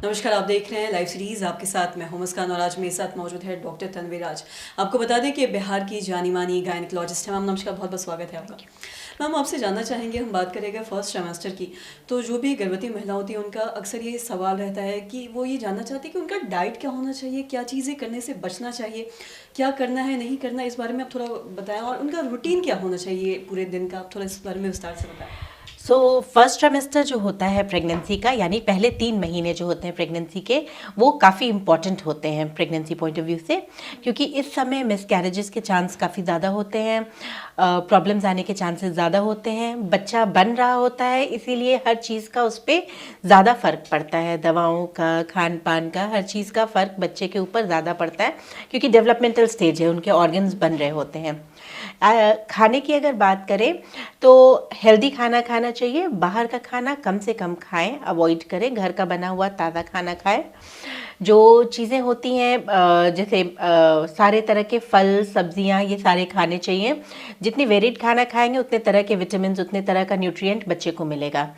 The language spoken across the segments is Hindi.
नमस्कार, आप देख रहे हैं लाइव सीरीज। आपके साथ मैं हूं मुस्कान और आज मेरे साथ मौजूद है डॉक्टर तन्वी राज। आपको बता दें कि बिहार की जानी मानी गायनिकोलॉजिस्ट है। मैम नमस्कार, बहुत बहुत स्वागत है आपका। मैम आपसे जानना चाहेंगे, हम बात करेंगे फर्स्ट ट्राइमेस्टर की। तो जो भी गर्भवती महिला होती है उनका अक्सर ये सवाल रहता है कि वो ये जानना चाहती है कि उनका डाइट क्या होना चाहिए, क्या चीज़ें करने से बचना चाहिए, क्या करना है नहीं करना, इस बारे में आप थोड़ा बताएं। और उनका रूटीन क्या होना चाहिए पूरे दिन का, आप थोड़ा इस बारे में विस्तार से बताएं। फर्स्ट ट्राइमेस्टर जो होता है प्रेगनेंसी का, यानी पहले 3 महीने जो होते हैं प्रेगनेंसी के, वो काफ़ी इंपॉर्टेंट होते हैं प्रेगनेंसी पॉइंट ऑफ व्यू से, क्योंकि इस समय मिसकैरेजेस के चांस काफ़ी ज़्यादा होते हैं, प्रॉब्लम्स आने के चांसेस ज़्यादा होते हैं, बच्चा बन रहा होता है, इसीलिए हर चीज़ का उस पर ज़्यादा फ़र्क पड़ता है, दवाओं का, खान पान का, हर चीज़ का फ़र्क बच्चे के ऊपर ज़्यादा पड़ता है, क्योंकि डेवलपमेंटल स्टेज है, उनके ऑर्गन्स बन रहे होते हैं। खाने की अगर बात करें तो हेल्दी खाना खाना चाहिए, बाहर का खाना कम से कम खाएं, अवॉइड करें, घर का बना हुआ ताज़ा खाना खाएं। जो चीज़ें होती हैं जैसे सारे तरह के फल सब्जियां, ये सारे खाने चाहिए। जितनी वेरिड खाना खाएंगे उतने तरह के विटामिन, उतने तरह का न्यूट्रिएंट बच्चे को मिलेगा।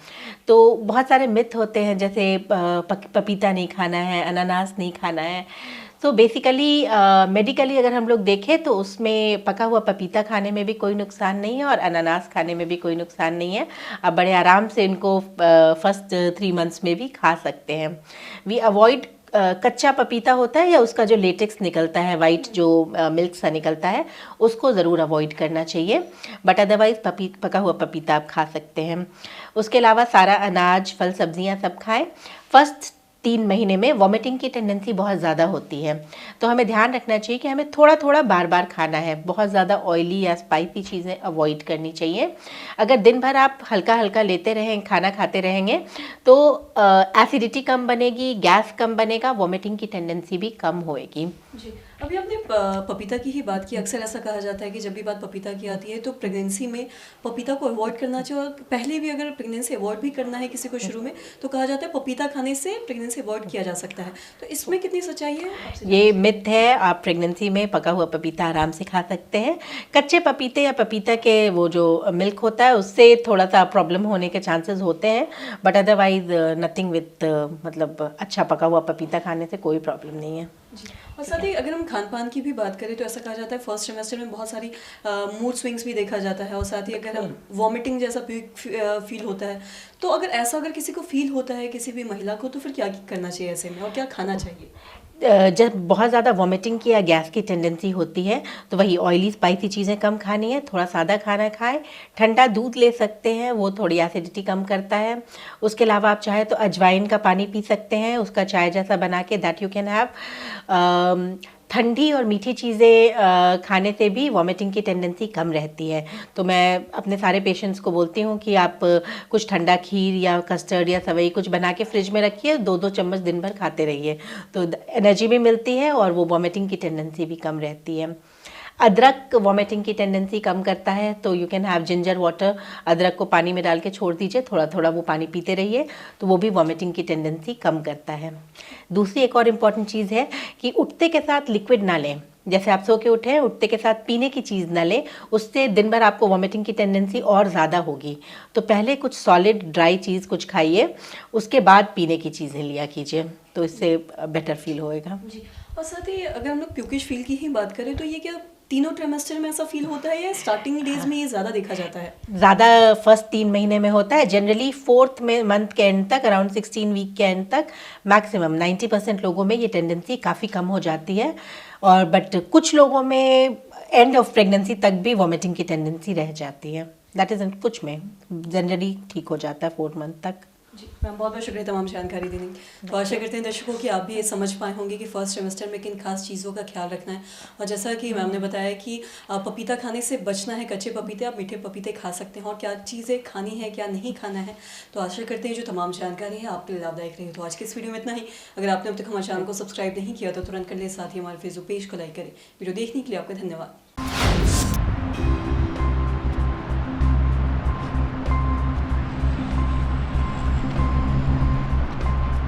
तो बहुत सारे मिथ होते हैं, जैसे पपीता नहीं खाना है, अनानास नहीं खाना है। तो बेसिकली मेडिकली अगर हम लोग देखें तो उसमें पका हुआ पपीता खाने में भी कोई नुकसान नहीं है और अनानास खाने में भी कोई नुकसान नहीं है। आप बड़े आराम से इनको फर्स्ट 3 मंथ्स में भी खा सकते हैं। वी अवॉइड कच्चा पपीता होता है या उसका जो लेटेक्स निकलता है, वाइट जो मिल्क सा निकलता है, उसको ज़रूर अवॉइड करना चाहिए। बट अदरवाइज़ पका हुआ पपीता आप खा सकते हैं। उसके अलावा सारा अनाज, फल, सब्जियां सब खाएं। फर्स्ट 3 महीने में वॉमिटिंग की टेंडेंसी बहुत ज़्यादा होती है, तो हमें ध्यान रखना चाहिए कि हमें थोड़ा थोड़ा बार बार खाना है। बहुत ज़्यादा ऑयली या स्पाइसी चीज़ें अवॉइड करनी चाहिए। अगर दिन भर आप हल्का हल्का लेते रहें, खाना खाते रहेंगे, तो एसिडिटी कम बनेगी, गैस कम बनेगा, वॉमिटिंग की टेंडेंसी भी कम होएगी। जी, अभी आपने पपीता की ही बात की। अक्सर ऐसा कहा जाता है कि जब भी बात पपीता की आती है तो प्रेगनेंसी में पपीता को अवॉइड करना चाहिए। और पहले भी अगर प्रेगनेंसी अवॉइड भी करना है किसी को शुरू में, तो कहा जाता है पपीता खाने से प्रेगनेंसी अवॉइड किया जा सकता है। तो इसमें कितनी सच्चाई है? ये मिथ है। आप प्रेगनेंसी में पका हुआ पपीता आराम से खा सकते हैं। कच्चे पपीते या पपीता के वो जो मिल्क होता है उससे थोड़ा सा प्रॉब्लम होने के चांसेस होते हैं, बट अदरवाइज नथिंग विथ मतलब अच्छा पका हुआ पपीता खाने से कोई प्रॉब्लम नहीं है। जी, और साथ ही अगर हम खान पान की भी बात करें तो ऐसा कहा जाता है फर्स्ट सेमेस्टर में बहुत सारी मूड स्विंग्स भी देखा जाता है। और साथ ही अगर हम वॉमिटिंग जैसा फील होता है, तो अगर किसी को फील होता है, किसी भी महिला को, तो फिर क्या करना चाहिए ऐसे में और क्या खाना चाहिए? जब बहुत ज़्यादा वॉमिटिंग की या गैस की टेंडेंसी होती है तो वही ऑयली स्पाइसी चीज़ें कम खानी है, थोड़ा सादा खाना खाएं, ठंडा दूध ले सकते हैं, वो थोड़ी एसिडिटी कम करता है। उसके अलावा आप चाहे तो अजवाइन का पानी पी सकते हैं, उसका चाय जैसा बना के, दैट यू कैन हैव। ठंडी और मीठी चीज़ें खाने से भी वॉमिटिंग की टेंडेंसी कम रहती है। तो मैं अपने सारे पेशेंट्स को बोलती हूँ कि आप कुछ ठंडा खीर या कस्टर्ड या सवई कुछ बना के फ्रिज में रखिए, 2-2 चम्मच दिन भर खाते रहिए, तो एनर्जी भी मिलती है और वो वॉमिटिंग की टेंडेंसी भी कम रहती है। अदरक वॉमिटिंग की टेंडेंसी कम करता है, तो you can have ginger water. अदरक को पानी में डाल के छोड़ दीजिए, थोड़ा थोड़ा वो पानी पीते रहिए, तो वो भी वॉमिटिंग की टेंडेंसी कम करता है। दूसरी एक और इम्पॉर्टेंट चीज़ है कि उठते के साथ लिक्विड ना लें। जैसे आप सो के उठे हैं, उठते के साथ पीने की चीज़ ना लें, उससे दिन भर आपको वॉमिटिंग की टेंडेंसी और ज़्यादा होगी। तो पहले कुछ सॉलिड ड्राई चीज़ कुछ खाइए, उसके बाद पीने की चीज़ें लिया कीजिए, तो इससे बेटर फील होएगा। जी, और साथ ही अगर हम लोग प्यूकिश फील की ही बात करें तो ये क्या तीनों ट्राइमेस्टर में ऐसा फील होता है या स्टार्टिंग डेज में ये ज़्यादा देखा जाता है? ज़्यादा फर्स्ट 3 महीने में होता है। जनरली 4th में मंथ के एंड तक, अराउंड 16 वीक के एंड तक मैक्सिमम 90% लोगों में ये टेंडेंसी काफ़ी कम हो जाती है। और बट कुछ लोगों में एंड ऑफ प्रेगनेंसी तक भी वॉमिटिंग की टेंडेंसी रह जाती है। दैट इज़ कुछ में जनरली ठीक हो जाता है 4 मंथ तक। जी मैम, बहुत बहुत शुक्रिया तमाम जानकारी देने की। तो आशा करते हैं दर्शकों कि आप भी ये समझ पाए होंगे कि फर्स्ट सेमेस्टर में किन खास चीज़ों का ख्याल रखना है। और जैसा कि मैम ने बताया कि पपीता खाने से बचना है, कच्चे पपीते, आप मीठे पपीते खा सकते हैं, और क्या चीज़ें खानी है क्या नहीं खाना है। तो आशा करते हैं जो तमाम जानकारी है आपके लिए लाभदायक रही। तो आज के इस वीडियो में इतना ही। अगर आपने अब तक हमारे चैनल को सब्सक्राइब नहीं किया तो तुरंत कर ले, साथ ही हमारे फेसबुक पेज को लाइक करें। वीडियो देखने के लिए आपका धन्यवाद।